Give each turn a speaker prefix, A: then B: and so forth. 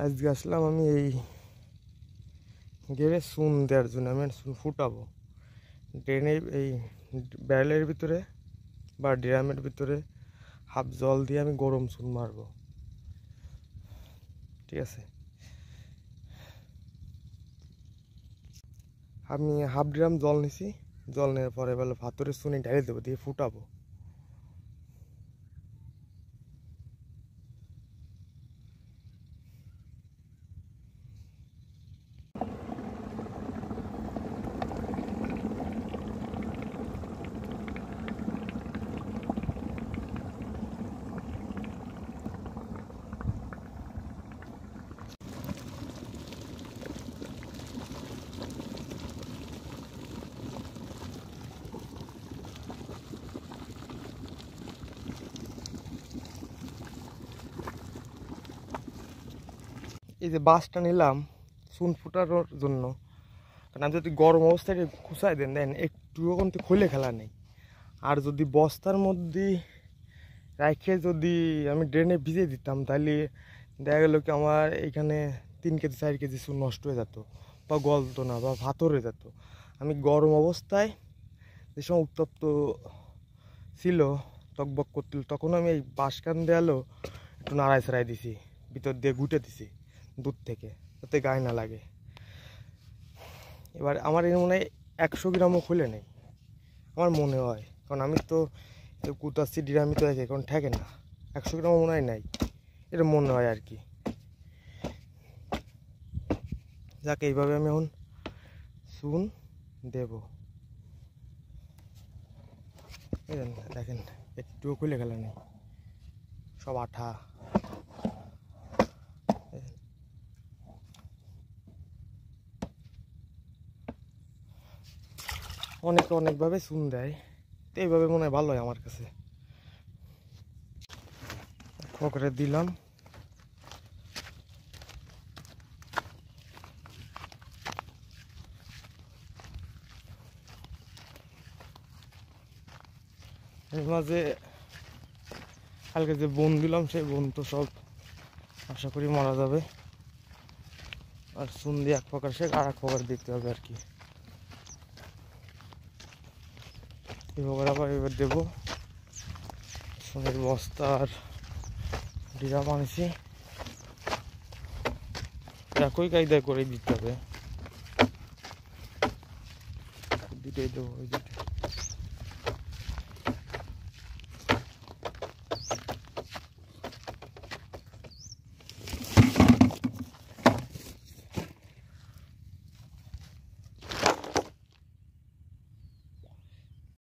A: আজকে আসলাম আমি এই গেমে চুন দেওয়ার জন্য। আমি চুন ফুটাবো ড্রেনের এই ব্যারেলের ভিতরে বা ড্রামের ভিতরে হাফ জল দিয়ে আমি গরম চুন মারবো। ঠিক আছে, আমি হাফ ড্রাম জল নিছি। জল নেওয়ার পরে বলে ভাতরের চুনে ঢেলে দেবো, দিয়ে ফুটাবো। এই যে বাঁশটা নিলাম চুন ফুটানোর জন্য, কারণ আমি যদি গরম অবস্থায় খুঁচাই দেন একটুও কিন্তু খুলে খেলা নেই। আর যদি বস্তার মধ্যে রাখে যদি আমি ড্রেনে ভিজে দিতাম, তাহলে দেখা গেল কি আমার এখানে 3 কেজি 4 কেজি চুন নষ্ট হয়ে যেত, বা গলতো না, বা ভাতর হয়ে যেত। আমি গরম অবস্থায় যে সময় উত্তপ্ত ছিল, টকবক করছিল, তখন আমি এই বাঁশকান দেয়ালও একটু নাড়াই ছাড়াই দিছি, ভিতর দিয়ে গুটে দিছি দূর থেকে, যাতে গায়ে না লাগে। এবার আমার এর মনে হয় 100 গ্রামও খুলে নেই আমার মনে হয়, কারণ আমি তো কুতাচ্ছি ডিরামি তো এখন ঠেকে না। 100 গ্রামও মনে হয় নাই, এটা মনে হয় আর কি। যাকে এইভাবে আমি এখন চুন দেব। দেখেন একটুও খুলে গেল নেই, সব আঠা। অনেকে অনেকভাবে চুন দেয়, তো এইভাবে মনে হয় ভালো হয় আমার কাছে। করে দিলাম, এর মাঝে কালকে যে বোন দিলাম সেই বোন তো সব আশা করি মারা যাবে। আর চুন দিয়ে এক প্রকার সে আর এক প্রকার দিতে হবে আর কি। এবার আবার এবার দেবো চুনের বস্তা আর ডিরাম আনছি, একই কায়দায় করে দিতে হবে। দুটোই দেবো, ওই দুটো